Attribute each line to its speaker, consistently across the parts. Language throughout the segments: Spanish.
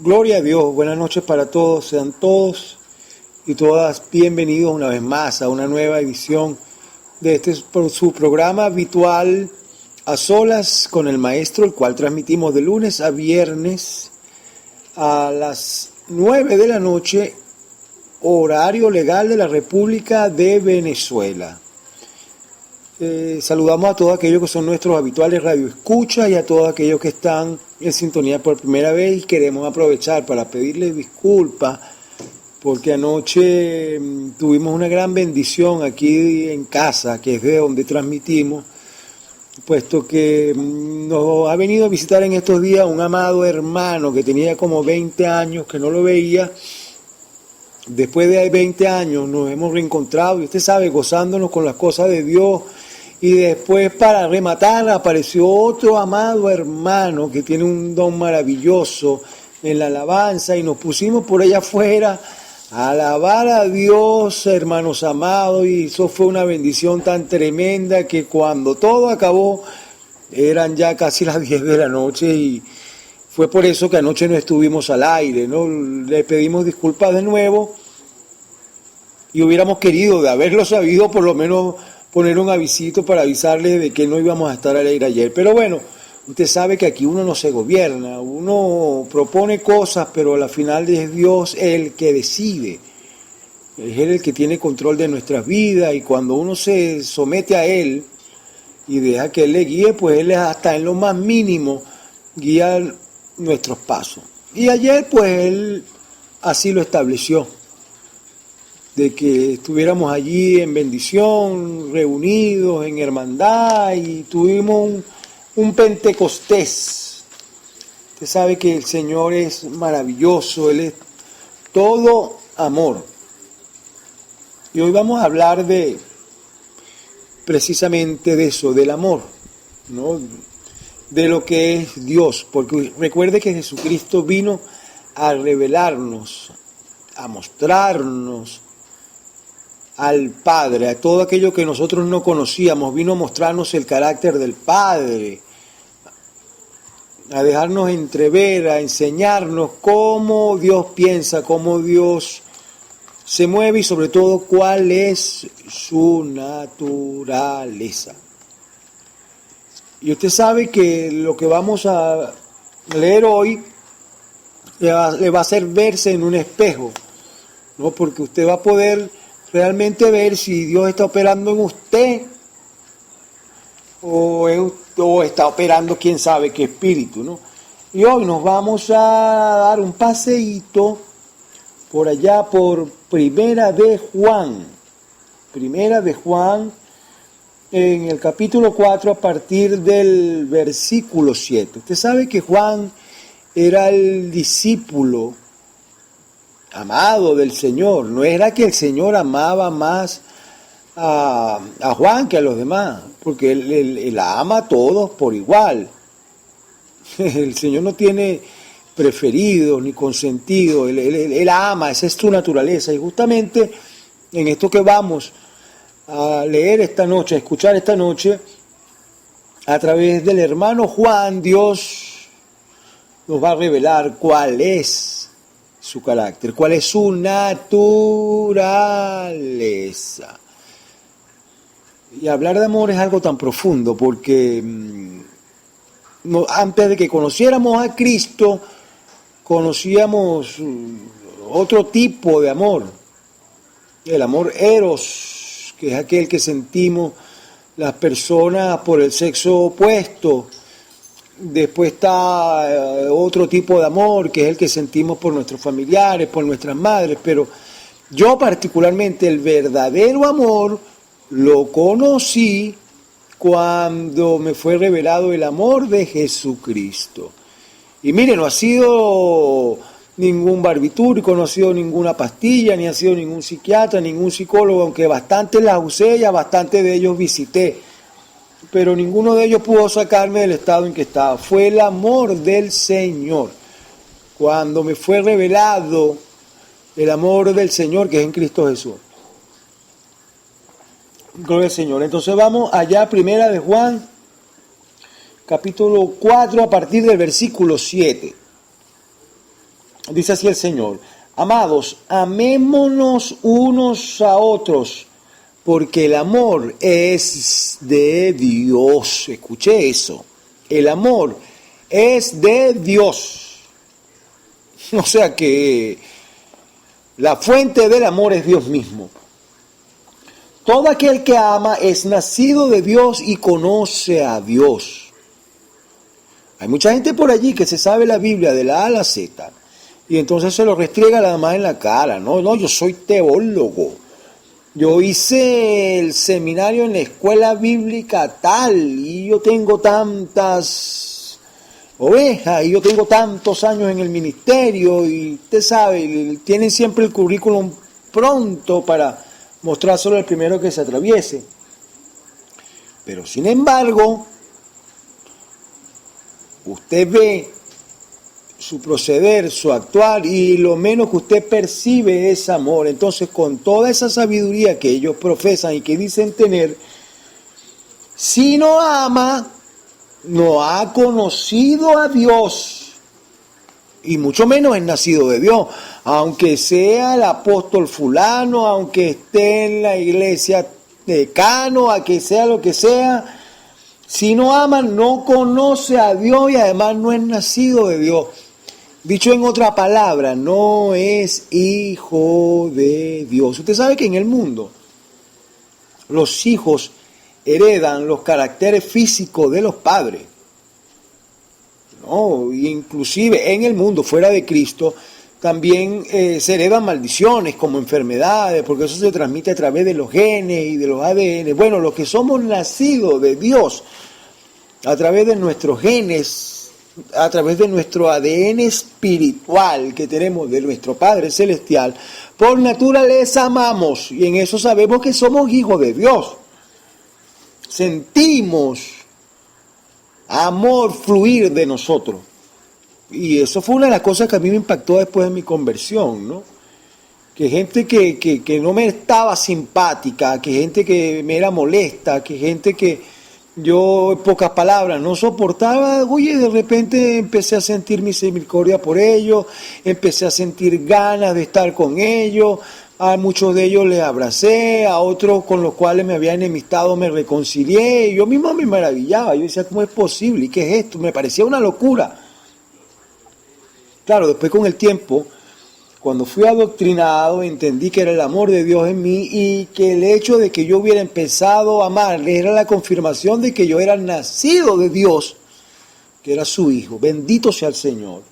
Speaker 1: Gloria a Dios, buenas noches para todos, sean todos y todas bienvenidos una vez más a una nueva edición de su programa habitual A Solas con el Maestro, el cual transmitimos de lunes a viernes a las 9 de la noche, horario legal de la República de Venezuela. Saludamos a todos aquellos que son nuestros habituales radioescuchas y a todos aquellos que están en sintonía por primera vez, y queremos aprovechar para pedirles disculpas porque anoche tuvimos una gran bendición aquí en casa, que es de donde transmitimos, puesto que nos ha venido a visitar en estos días un amado hermano que tenía como 20 años que no lo veía. Después de 20 años nos hemos reencontrado y usted sabe, gozándonos con las cosas de Dios. Y después, para rematar, apareció otro amado hermano que tiene un don maravilloso en la alabanza, y nos pusimos por allá afuera a alabar a Dios, hermanos amados, y eso fue una bendición tan tremenda que cuando todo acabó eran ya casi las 10 de la noche, y fue por eso que anoche no estuvimos al aire, ¿no? Le pedimos disculpas de nuevo, y hubiéramos querido, de haberlo sabido, por lo menos poner un avisito para avisarles de que no íbamos a estar al aire ayer. Pero bueno, usted sabe que aquí uno no se gobierna, uno propone cosas, pero al final es Dios el que decide. Es Él el que tiene control de nuestras vidas, y cuando uno se somete a Él y deja que Él le guíe, pues Él hasta en lo más mínimo guía nuestros pasos. Y ayer pues Él así lo estableció, de que estuviéramos allí en bendición, reunidos en hermandad, y tuvimos un Pentecostés. Usted sabe que el Señor es maravilloso, Él es todo amor. Y hoy vamos a hablar precisamente de eso, del amor, ¿no? De lo que es Dios, porque recuerde que Jesucristo vino a revelarnos, a mostrarnos al Padre, a todo aquello que nosotros no conocíamos. Vino a mostrarnos el carácter del Padre, a dejarnos entrever, a enseñarnos cómo Dios piensa, cómo Dios se mueve, y sobre todo cuál es su naturaleza. Y usted sabe que lo que vamos a leer hoy le va a hacer verse en un espejo, ¿no? Porque usted va a poder realmente ver si Dios está operando en usted o está operando quién sabe qué espíritu, ¿no? Y hoy nos vamos a dar un paseíto por allá por Primera de Juan, en el capítulo 4, a partir del versículo 7. Usted sabe que Juan era el discípulo amado del Señor. No era que el Señor amaba más a Juan que a los demás, porque él ama a todos por igual. El Señor no tiene preferidos ni consentidos, él ama, esa es su naturaleza. Y justamente en esto que vamos a leer esta noche, a escuchar esta noche, a través del hermano Juan, Dios nos va a revelar cuál es su carácter, cuál es su naturaleza. Y hablar de amor es algo tan profundo, porque antes de que conociéramos a Cristo, conocíamos otro tipo de amor, el amor eros, que es aquel que sentimos las personas por el sexo opuesto. Después está otro tipo de amor, que es el que sentimos por nuestros familiares, por nuestras madres, pero yo particularmente el verdadero amor lo conocí cuando me fue revelado el amor de Jesucristo. Y mire, no ha sido ningún barbitúrico, no ha sido ninguna pastilla, ni ha sido ningún psiquiatra, ningún psicólogo, aunque bastante las usé y a bastante de ellos visité, pero ninguno de ellos pudo sacarme del estado en que estaba. Fue el amor del Señor. Cuando me fue revelado el amor del Señor, que es en Cristo Jesús. Gloria al Señor. Entonces vamos allá, Primera de Juan, capítulo 4, a partir del versículo 7. Dice así el Señor: amados, amémonos unos a otros, porque el amor es de Dios. Escuché eso. El amor es de Dios. O sea que la fuente del amor es Dios mismo. Todo aquel que ama es nacido de Dios y conoce a Dios. Hay mucha gente por allí que se sabe la Biblia de la A a la Z y entonces se lo restriega nada más en la cara. No, yo soy teólogo. Yo hice el seminario en la escuela bíblica tal y yo tengo tantas ovejas y yo tengo tantos años en el ministerio y usted sabe, tienen siempre el currículum pronto para mostrárselo al primero que se atraviese. Pero sin embargo, usted ve su proceder, su actuar, y lo menos que usted percibe es amor. Entonces, con toda esa sabiduría que ellos profesan y que dicen tener, si no ama, no ha conocido a Dios, y mucho menos es nacido de Dios, aunque sea el apóstol fulano, aunque esté en la iglesia decano, a que sea lo que sea. Si no ama, no conoce a Dios y además no es nacido de Dios. Dicho en otra palabra, no es hijo de Dios. Usted sabe que en el mundo los hijos heredan los caracteres físicos de los padres. No, inclusive en el mundo fuera de Cristo también se heredan maldiciones como enfermedades, porque eso se transmite a través de los genes y de los ADN. Bueno, los que somos nacidos de Dios, a través de nuestros genes, a través de nuestro ADN espiritual que tenemos de nuestro Padre Celestial, por naturaleza amamos, y en eso sabemos que somos hijos de Dios. Sentimos amor fluir de nosotros. Y eso fue una de las cosas que a mí me impactó después de mi conversión, ¿no? Que gente que no me estaba simpática, que gente que me era molesta, que gente que yo, en pocas palabras, no soportaba. Oye, de repente empecé a sentir misericordia por ellos, empecé a sentir ganas de estar con ellos. A muchos de ellos les abracé, a otros con los cuales me había enemistado me reconcilié, y yo mismo me maravillaba. Yo decía, ¿cómo es posible? ¿Y qué es esto? Me parecía una locura. Claro, después con el tiempo, cuando fui adoctrinado, entendí que era el amor de Dios en mí y que el hecho de que yo hubiera empezado a amarle era la confirmación de que yo era nacido de Dios, que era su hijo. Bendito sea el Señor.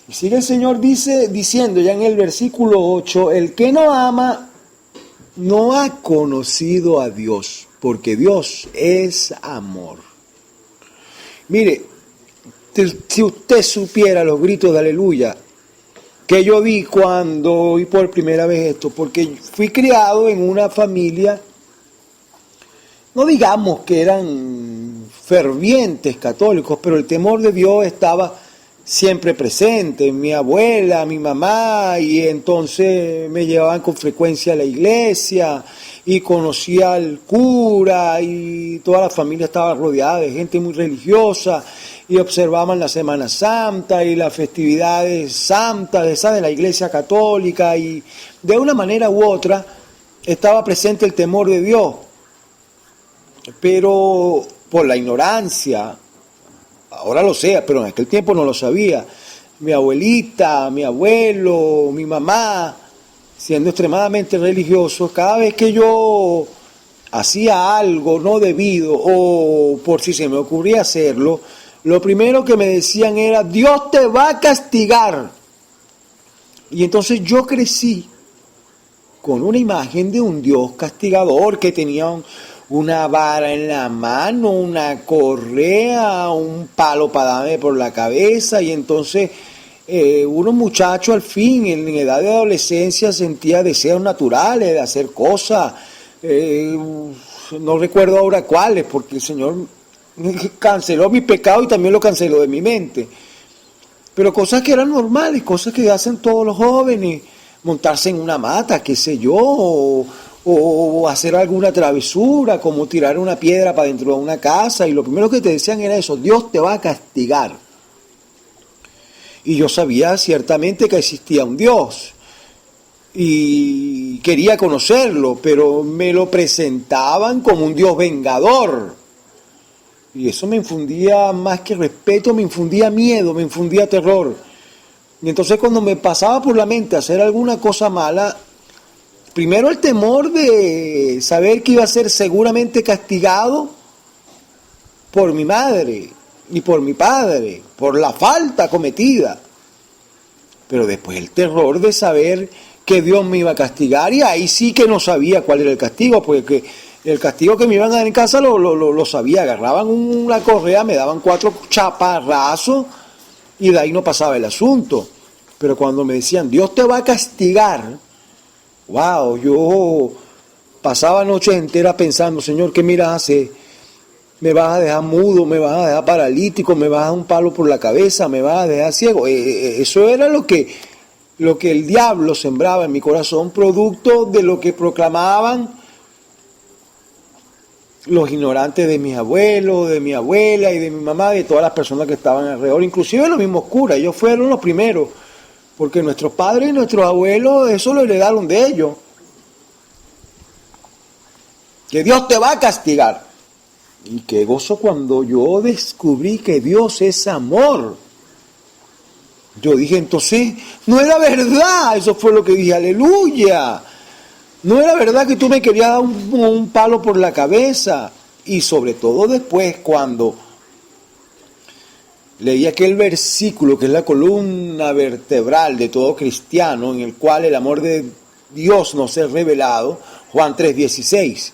Speaker 1: Y sigue el Señor diciendo ya en el versículo 8, el que no ama no ha conocido a Dios, porque Dios es amor. Mire, si usted supiera los gritos de aleluya que yo vi cuando oí por primera vez esto, porque fui criado en una familia, no digamos que eran fervientes católicos, pero el temor de Dios estaba siempre presente. Mi abuela, mi mamá, y entonces me llevaban con frecuencia a la iglesia y conocía al cura y toda la familia estaba rodeada de gente muy religiosa y observaban la Semana Santa y las festividades santas esa de la Iglesia Católica, y de una manera u otra estaba presente el temor de Dios, pero por la ignorancia, ahora lo sé, pero en aquel tiempo no lo sabía. Mi abuelita, mi abuelo, mi mamá, siendo extremadamente religiosos, cada vez que yo hacía algo no debido o por si se me ocurría hacerlo, lo primero que me decían era, Dios te va a castigar. Y entonces yo crecí con una imagen de un Dios castigador que tenía una vara en la mano, una correa, un palo para darme por la cabeza, y entonces uno muchacho al fin, en edad de adolescencia, sentía deseos naturales de hacer cosas, no recuerdo ahora cuáles, porque el Señor canceló mi pecado y también lo canceló de mi mente, pero cosas que eran normales, cosas que hacen todos los jóvenes, montarse en una mata, qué sé yo, o hacer alguna travesura, como tirar una piedra para dentro de una casa, y lo primero que te decían era eso, Dios te va a castigar. Y yo sabía ciertamente que existía un Dios. Y quería conocerlo, pero me lo presentaban como un Dios vengador. Y eso me infundía más que respeto, me infundía miedo, me infundía terror. Y entonces cuando me pasaba por la mente hacer alguna cosa mala, primero el temor de saber que iba a ser seguramente castigado por mi madre y por mi padre, por la falta cometida. Pero después el terror de saber que Dios me iba a castigar, y ahí sí que no sabía cuál era el castigo, porque el castigo que me iban a dar en casa lo sabía. Agarraban una correa, me daban 4 chaparrazos y de ahí no pasaba el asunto. Pero cuando me decían, Dios te va a castigar, wow, yo pasaba noches enteras pensando, Señor, ¿qué miras a hacer? ¿Me vas a dejar mudo? ¿Me vas a dejar paralítico? ¿Me vas a dar un palo por la cabeza? ¿Me vas a dejar ciego? Eso era lo que el diablo sembraba en mi corazón, producto de lo que proclamaban los ignorantes de mis abuelos, de mi abuela y de mi mamá, de todas las personas que estaban alrededor, inclusive los mismos curas. Ellos fueron los primeros, porque nuestros padres y nuestros abuelos eso lo heredaron de ellos. Que Dios te va a castigar. Y qué gozo cuando yo descubrí que Dios es amor. Yo dije, entonces, no era verdad. Eso fue lo que dije, aleluya. No era verdad que tú me querías dar un palo por la cabeza. Y sobre todo después, cuando leí aquel versículo que es la columna vertebral de todo cristiano, en el cual el amor de Dios nos es revelado, Juan 3:16,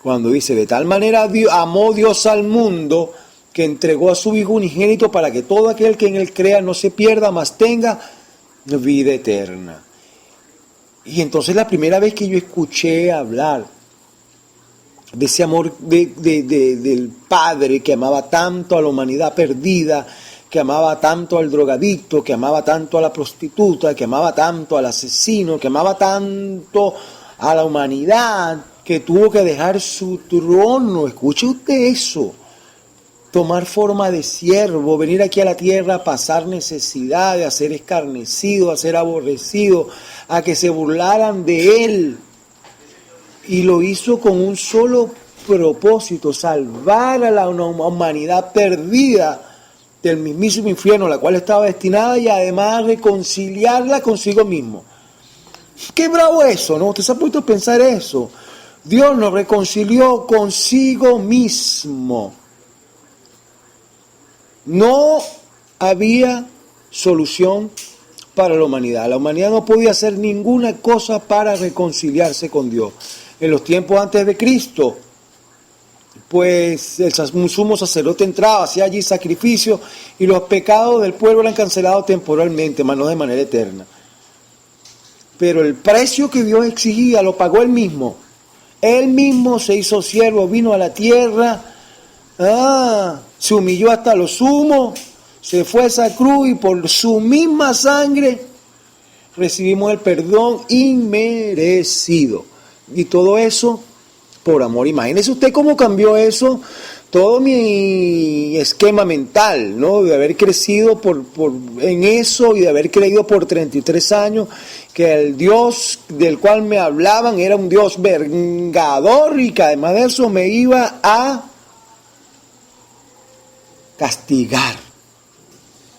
Speaker 1: cuando dice, de tal manera amó Dios al mundo, que entregó a su Hijo unigénito para que todo aquel que en él crea no se pierda, mas tenga vida eterna. Y entonces la primera vez que yo escuché hablar de ese amor del Padre que amaba tanto a la humanidad perdida, que amaba tanto al drogadicto, que amaba tanto a la prostituta, que amaba tanto al asesino, que amaba tanto a la humanidad, que tuvo que dejar su trono, escuche usted eso, tomar forma de siervo, venir aquí a la tierra a pasar necesidades, a ser escarnecido, a ser aborrecido, a que se burlaran de él. Y lo hizo con un solo propósito, salvar a la humanidad perdida del mismísimo infierno, la cual estaba destinada, y además reconciliarla consigo mismo. Qué bravo eso, ¿no? Usted se ha puesto a pensar eso. Dios nos reconcilió consigo mismo. No había solución para la humanidad. La humanidad no podía hacer ninguna cosa para reconciliarse con Dios. En los tiempos antes de Cristo, pues el sumo sacerdote entraba, hacía allí sacrificio y los pecados del pueblo eran cancelados temporalmente, mas no de manera eterna. Pero el precio que Dios exigía lo pagó Él mismo. Él mismo se hizo siervo, vino a la tierra, se humilló hasta lo sumo, se fue a esa cruz y por su misma sangre recibimos el perdón inmerecido. Y todo eso por amor. Imagínese usted cómo cambió eso, todo mi esquema mental, ¿no? De haber crecido en eso y de haber creído por 33 años que el Dios del cual me hablaban era un Dios vengador y que además de eso me iba a castigar.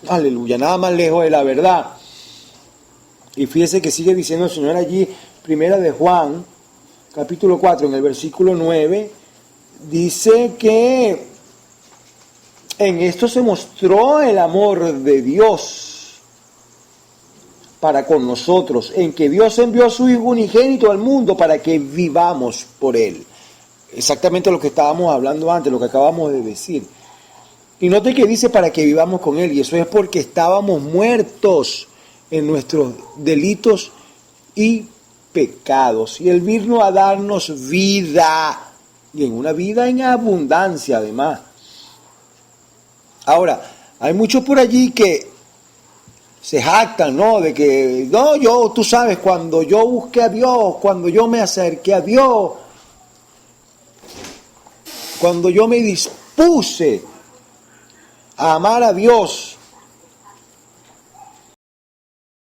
Speaker 1: Aleluya, nada más lejos de la verdad. Y fíjese que sigue diciendo el Señor allí, primera de Juan, capítulo 4, en el versículo 9, dice que en esto se mostró el amor de Dios para con nosotros, en que Dios envió a su Hijo unigénito al mundo para que vivamos por Él. Exactamente lo que estábamos hablando antes, lo que acabamos de decir. Y note que dice para que vivamos con Él, y eso es porque estábamos muertos en nuestros delitos y pecados. Y Él vino a darnos vida, y en una vida en abundancia además. Ahora, hay muchos por allí que se jactan, ¿no? De que, no, tú sabes, cuando yo busqué a Dios, cuando yo me acerqué a Dios, cuando yo me dispuse a amar a Dios,